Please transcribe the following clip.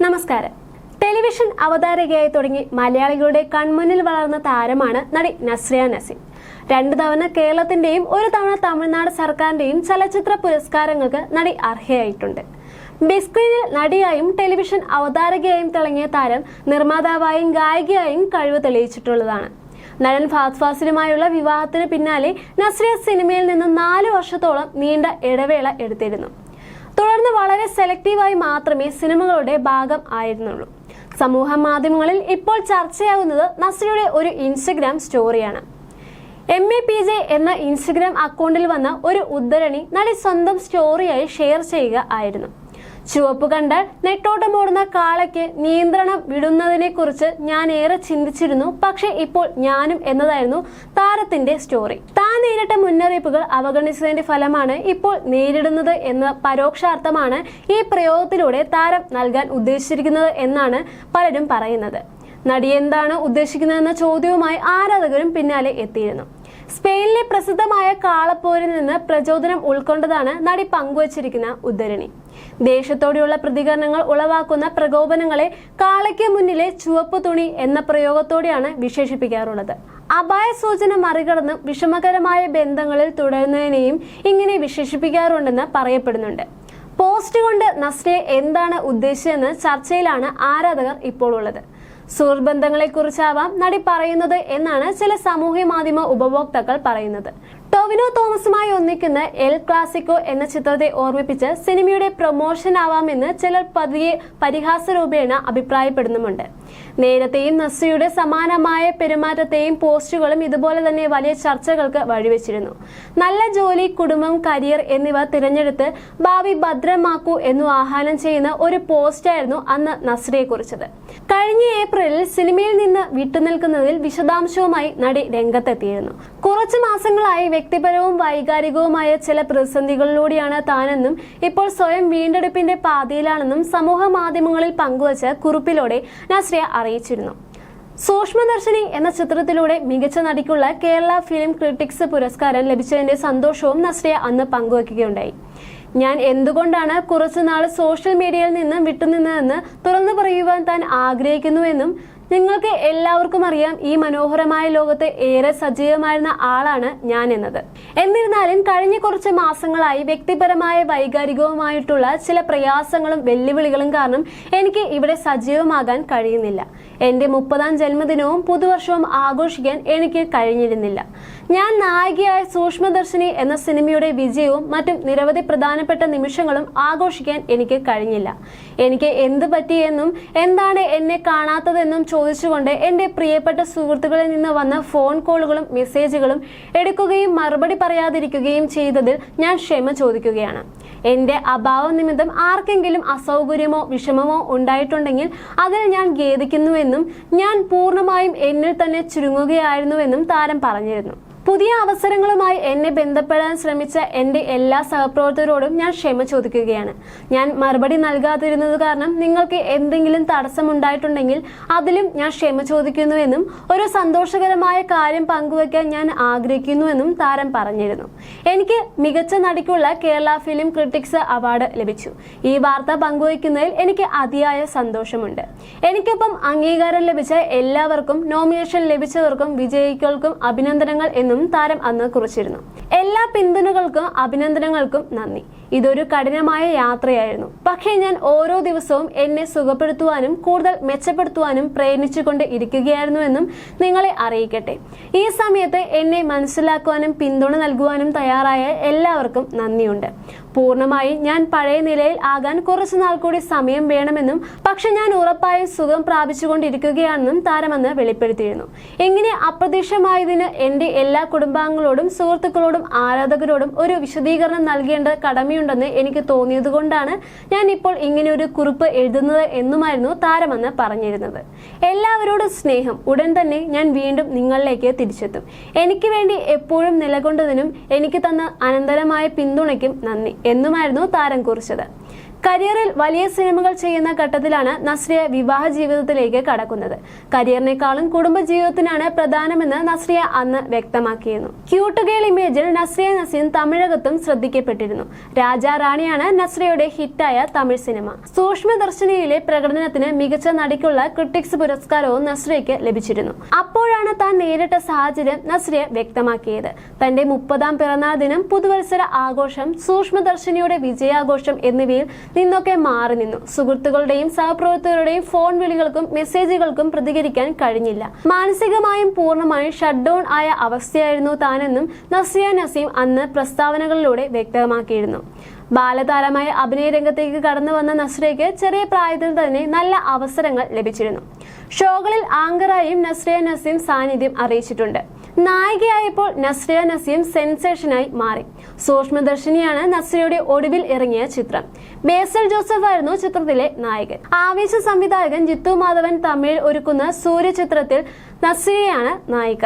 നമസ്കാരം. ടെലിവിഷൻ അവതാരകയായി തുടങ്ങി മലയാളികളുടെ കൺമുന്നിൽ വളർന്ന താരമാണ് നടി നസ്രിയ നസീം. 2 തവണ കേരളത്തിന്റെയും 1 തവണ തമിഴ്നാട് സർക്കാരിന്റെയും ചലച്ചിത്ര പുരസ്കാരങ്ങൾക്ക് നടി അർഹയായിട്ടുണ്ട്. ബിഗ് സ്ക്രീനിൽ നടിയായും ടെലിവിഷൻ അവതാരകയായും തിളങ്ങിയ താരം നിർമ്മാതാവായും ഗായികയായും കഴിവ് തെളിയിച്ചിട്ടുള്ളതാണ്. നടൻ ഫഹദ് ഫാസിലുമായുള്ള വിവാഹത്തിന് പിന്നാലെ നസ്രിയ സിനിമയിൽ നിന്ന് 4 വർഷത്തോളം നീണ്ട ഇടവേള എടുത്തിരുന്നു. തുടർന്ന് വളരെ സെലക്റ്റീവായി മാത്രമേ സിനിമകളുടെ ഭാഗം ആയിരുന്നുള്ളൂ. സമൂഹ മാധ്യമങ്ങളിൽ ഇപ്പോൾ ചർച്ചയാകുന്നത് നസ്രിയയുടെ ഒരു ഇൻസ്റ്റഗ്രാം സ്റ്റോറിയാണ്. MAPJ എന്ന ഇൻസ്റ്റഗ്രാം അക്കൗണ്ടിൽ വന്ന ഒരു ഉദ്ധരണി നടി സ്വന്തം സ്റ്റോറിയായി ഷെയർ ചെയ്യുക ആയിരുന്നു. ചുവപ്പ് കണ്ടാൽ നെട്ടോട്ടമോടുന്ന കാളയ്ക്ക് നിയന്ത്രണം വിടുന്നതിനെ കുറിച്ച് ഞാൻ ഏറെ ചിന്തിച്ചിരുന്നു, പക്ഷെ ഇപ്പോൾ ഞാനും എന്നതായിരുന്നു താരത്തിന്റെ സ്റ്റോറി. താൻ നേരിട്ട മുന്നറിയിപ്പുകൾ അവഗണിച്ചതിന്റെ ഫലമാണ് ഇപ്പോൾ നേരിടുന്നത് എന്ന പരോക്ഷാർത്ഥമാണ് ഈ പ്രയോഗത്തിലൂടെ താരം നൽകാൻ ഉദ്ദേശിച്ചിരിക്കുന്നത് എന്നാണ് പലരും പറയുന്നത്. നടി എന്താണ് ഉദ്ദേശിക്കുന്നതെന്ന ചോദ്യവുമായി ആരാധകരും പിന്നാലെ എത്തിയിരുന്നു. സ്പെയിനിലെ പ്രസിദ്ധമായ കാളപ്പോരിൽ നിന്ന് പ്രചോദനം ഉൾക്കൊണ്ടതാണ് നടി പങ്കുവച്ചിരിക്കുന്ന ഉദ്ധരണി. ദേശത്തോടെയുള്ള പ്രതികരണങ്ങൾ ഉളവാക്കുന്ന പ്രകോപനങ്ങളെ കാളയ്ക്ക് മുന്നിലെ ചുവപ്പ് തുണി എന്ന പ്രയോഗത്തോടെയാണ് വിശേഷിപ്പിക്കാറുള്ളത്. അപായ സൂചന മറികടന്ന് വിഷമകരമായ ബന്ധങ്ങളിൽ തുടരുന്നതിനെയും ഇങ്ങനെ വിശേഷിപ്പിക്കാറുണ്ടെന്ന് പറയപ്പെടുന്നുണ്ട്. പോസ്റ്റ് കൊണ്ട് നസ്രിയ എന്താണ് ഉദ്ദേശിച്ചതെന്ന് ചർച്ചയിലാണ് ആരാധകർ ഇപ്പോൾ ഉള്ളത്. സുഹൃത്ത് ബന്ധങ്ങളെക്കുറിച്ചാവാം നടി പറയുന്നത് എന്നാണ് ചില സാമൂഹ്യ മാധ്യമ ഉപഭോക്താക്കൾ പറയുന്നത്. ടൊവിനോ തോമസുമായി ഒന്നിക്കുന്ന എൽ ക്ലാസിക്കോ എന്ന ചിത്രത്തെ ഓർമ്മിപ്പിച്ച് സിനിമയുടെ പ്രൊമോഷൻ ആവാമെന്ന് ചിലർ പതിയെ പരിഹാസ രൂപേണ അഭിപ്രായപ്പെടുന്നുമുണ്ട്. നേരത്തെയും നസ്രിയയുടെ സമാനമായ പെരുമാറ്റത്തെയും പോസ്റ്റുകളും ഇതുപോലെ തന്നെ വലിയ ചർച്ചകൾക്ക് വഴിവെച്ചിരുന്നു. നല്ല ജോലി, കുടുംബം, കരിയർ എന്നിവ തിരഞ്ഞെടുത്ത് ഭാവി ഭദ്രമാക്കൂ എന്നു ആഹ്വാനം ചെയ്യുന്ന ഒരു പോസ്റ്റായിരുന്നു അന്ന് നസ്രിയെ കുറിച്ചത്. കഴിഞ്ഞ ഏപ്രിലിൽ സിനിമയിൽ നിന്ന് വിട്ടുനിൽക്കുന്നതിൽ വിശദാംശവുമായി നടി രംഗത്തെത്തിയിരുന്നു. കുറച്ചു മാസങ്ങളായി വ്യക്തിപരവും വൈകാരികവുമായ ചില പ്രതിസന്ധികളിലൂടെയാണ് താനെന്നും ഇപ്പോൾ സ്വയം വീണ്ടെടുപ്പിന്റെ പാതയിലാണെന്നും സമൂഹ മാധ്യമങ്ങളിൽ പങ്കുവച്ച കുറിപ്പിലൂടെ നസ്രിയ അറിയിച്ചിരുന്നു. സൂക്ഷ്മദർശിനി എന്ന ചിത്രത്തിലൂടെ മികച്ച നടിക്കുള്ള കേരള ഫിലിം ക്രിട്ടിക്സ് പുരസ്കാരം ലഭിച്ചതിന്റെ സന്തോഷവും നസ്രിയ അന്ന് പങ്കുവയ്ക്കുകയുണ്ടായി. ഞാൻ എന്തുകൊണ്ടാണ് കുറച്ചുനാൾ സോഷ്യൽ മീഡിയയിൽ നിന്ന് വിട്ടുനിന്നതെന്ന് തുറന്നു പറയുവാൻ താൻ ആഗ്രഹിക്കുന്നുവെന്നും നിങ്ങൾക്ക് എല്ലാവർക്കും അറിയാം, ഈ മനോഹരമായ ലോകത്ത് ഏറെ സജീവമായിരുന്ന ആളാണ് ഞാൻ എന്നത്. എന്നിരുന്നാലും കഴിഞ്ഞ കുറച്ച് മാസങ്ങളായി വ്യക്തിപരമായ വൈകാരികവുമായിട്ടുള്ള ചില പ്രയാസങ്ങളും വെല്ലുവിളികളും കാരണം എനിക്ക് ഇവിടെ സജീവമാകാൻ കഴിയുന്നില്ല. എന്റെ 30ാം ജന്മദിനവും പുതുവർഷവും ആഘോഷിക്കാൻ എനിക്ക് കഴിഞ്ഞിരുന്നില്ല. ഞാൻ നായികയായ സൂക്ഷ്മദർശിനി എന്ന സിനിമയുടെ വിജയവും മറ്റും നിരവധി പ്രധാനപ്പെട്ട നിമിഷങ്ങളും ആഘോഷിക്കാൻ എനിക്ക് കഴിഞ്ഞില്ല. എനിക്ക് എന്ത് പറ്റിയെന്നും എന്താണ് എന്നെ കാണാത്തതെന്നും ചോദിച്ചുകൊണ്ട് എന്റെ പ്രിയപ്പെട്ട സുഹൃത്തുക്കളിൽ നിന്ന് വന്ന ഫോൺ കോളുകളും മെസ്സേജുകളും എടുക്കുകയും മറുപടി പറയാതിരിക്കുകയും ചെയ്തതിൽ ഞാൻ ക്ഷമ ചോദിക്കുകയാണ്. എന്റെ അഭാവം നിമിത്തം ആർക്കെങ്കിലും അസൗകര്യമോ വിഷമമോ ഉണ്ടായിട്ടുണ്ടെങ്കിൽ അതിൽ ഞാൻ ഖേദിക്കുന്നുവെന്നും ഞാൻ പൂർണ്ണമായും എന്നിൽ തന്നെ ചുരുങ്ങുകയായിരുന്നുവെന്നും താരം പറഞ്ഞിരുന്നു. പുതിയ അവസരങ്ങളുമായി എന്നെ ബന്ധപ്പെടാൻ ശ്രമിച്ച എന്റെ എല്ലാ സഹപ്രവർത്തകരോടും ഞാൻ ക്ഷമ ചോദിക്കുകയാണ്. ഞാൻ മറുപടി നൽകാതിരുന്നത് കാരണം നിങ്ങൾക്ക് എന്തെങ്കിലും തടസ്സമുണ്ടായിട്ടുണ്ടെങ്കിൽ അതിലും ഞാൻ ക്ഷമ ചോദിക്കുന്നുവെന്നും ഒരു സന്തോഷകരമായ കാര്യം പങ്കുവയ്ക്കാൻ ഞാൻ ആഗ്രഹിക്കുന്നുവെന്നും താരം പറഞ്ഞിരുന്നു. എനിക്ക് മികച്ച നടിക്കുള്ള കേരള ഫിലിം ക്രിട്ടിക്സ് അവാർഡ് ലഭിച്ചു. ഈ വാർത്ത പങ്കുവയ്ക്കുന്നതിൽ എനിക്ക് അതിയായ സന്തോഷമുണ്ട്. എനിക്കൊപ്പം അംഗീകാരം ലഭിച്ച എല്ലാവർക്കും, നോമിനേഷൻ ലഭിച്ചവർക്കും വിജയികൾക്കും അഭിനന്ദനങ്ങൾ എന്നും താരം അന്ന് കുറിച്ചിരുന്നു. എല്ലാ പിന്തുണകൾക്കും അഭിനന്ദനങ്ങൾക്കും നന്ദി. ഇതൊരു കഠിനമായ യാത്രയായിരുന്നു. പക്ഷേ ഞാൻ ഓരോ ദിവസവും എന്നെ സുഖപ്പെടുത്തുവാനും കൂടുതൽ മെച്ചപ്പെടുത്തുവാനും പ്രയത്നിച്ചുകൊണ്ട് ഇരിക്കുകയായിരുന്നുവെന്നും നിങ്ങളെ അറിയിക്കട്ടെ. ഈ സമയത്ത് എന്നെ മനസ്സിലാക്കുവാനും പിന്തുണ നൽകുവാനും തയ്യാറായ എല്ലാവർക്കും നന്ദിയുണ്ട്. പൂർണ്ണമായി ഞാൻ പഴയ നിലയിൽ ആകാൻ കുറച്ചു നാൾ കൂടി സമയം വേണമെന്നും പക്ഷെ ഞാൻ ഉറപ്പായും സുഖം പ്രാപിച്ചുകൊണ്ടിരിക്കുകയാണെന്നും താരമെന്ന് വെളിപ്പെടുത്തിയിരുന്നു. ഇങ്ങനെ അപ്രതീക്ഷിതമായതിന് എന്റെ എല്ലാ കുടുംബാംഗങ്ങളോടും സുഹൃത്തുക്കളോടും ആരാധകരോടും ഒരു വിശദീകരണം നൽകേണ്ട കടമയുണ്ടെന്ന് എനിക്ക് തോന്നിയതുകൊണ്ടാണ് ഞാൻ ഇപ്പോൾ ഇങ്ങനെ ഒരു കുറിപ്പ് എഴുതുന്നത് എന്നുമായിരുന്നു താരമെന്ന് പറഞ്ഞിരുന്നത്. എല്ലാവരോടും സ്നേഹം. ഉടൻ തന്നെ ഞാൻ വീണ്ടും നിങ്ങളിലേക്ക് തിരിച്ചെത്തും. എനിക്ക് വേണ്ടി എപ്പോഴും നിലകൊണ്ടതിനും എനിക്ക് തന്ന അനന്തരമായ പിന്തുണയ്ക്കും നന്ദി എന്നുമായിരുന്നു താരം കുറിച്ചത്. കരിയറിൽ വലിയ സിനിമകൾ ചെയ്യുന്ന ഘട്ടത്തിലാണ് നസ്രിയ വിവാഹ ജീവിതത്തിലേക്ക് കടക്കുന്നത്. കരിയറിനേക്കാളും കുടുംബജീവിതത്തിനാണ് പ്രധാനമെന്ന് നസ്രിയ അന്ന് വ്യക്തമാക്കിയിരുന്നു. ക്യൂട്ട് ഗേൾ ഇമേജിൽ നസ്രിയ നസീം തമിഴകത്തും ശ്രദ്ധിക്കപ്പെട്ടിരുന്നു. രാജാ റാണിയാണ് നസ്രിയയുടെ ഹിറ്റായ തമിഴ് സിനിമ. സൂക്ഷ്മദർശിനിയിലെ പ്രകടനത്തിന് മികച്ച നടിക്കുള്ള ക്രിട്ടിക്സ് പുരസ്കാരവും നസ്രിയയ്ക്ക് ലഭിച്ചിരുന്നു. അപ്പോഴാണ് താൻ നേരിട്ട സാഹചര്യം നസ്രിയ വ്യക്തമാക്കിയത്. തന്റെ 30ാം പിറന്നാൾ ദിനം, പുതുവത്സര ആഘോഷം, സൂക്ഷ്മദർശിനിയുടെ വിജയാഘോഷം എന്നിവയിൽ നിന്നൊക്കെ മാറി നിന്നു. സുഹൃത്തുക്കളുടെയും സഹപ്രവർത്തകരുടെയും ഫോൺ വിളികൾക്കും മെസ്സേജുകൾക്കും പ്രതികരിക്കാൻ കഴിഞ്ഞില്ല. മാനസികമായും പൂർണ്ണമായും ഷട്ട് ഡൗൺ ആയ അവസ്ഥയായിരുന്നു താനെന്നും നസ്രിയ നസീം അന്ന് പ്രസ്താവനകളിലൂടെ വ്യക്തമാക്കിയിരുന്നു. ബാലതാരമായ അഭിനയ രംഗത്തേക്ക് കടന്നു വന്ന നസ്രിയയ്ക്ക് ചെറിയ പ്രായത്തിൽ തന്നെ നല്ല അവസരങ്ങൾ ലഭിച്ചിരുന്നു. ഷോകളിൽ ആങ്കറായും നസ്രിയ നസീം സാന്നിധ്യം അറിയിച്ചിട്ടുണ്ട്. നായികയായപ്പോൾ നസ്രിയ നസീം സെൻസേഷനായി മാറി. സൂക്ഷ്മദർശിനിയാണ് നസ്രിയയുടെ ഒടുവിൽ ഇറങ്ങിയ ചിത്രം. ബേസൽ ജോസഫ് ആയിരുന്നു ചിത്രത്തിലെ നായകൻ. ആവേശ സംവിധായകൻ ജിത്തു മാധവൻ തമിഴിൽ ഒരുക്കുന്ന സൂര്യ ചിത്രത്തിൽ നസ്രിയയാണ് നായിക.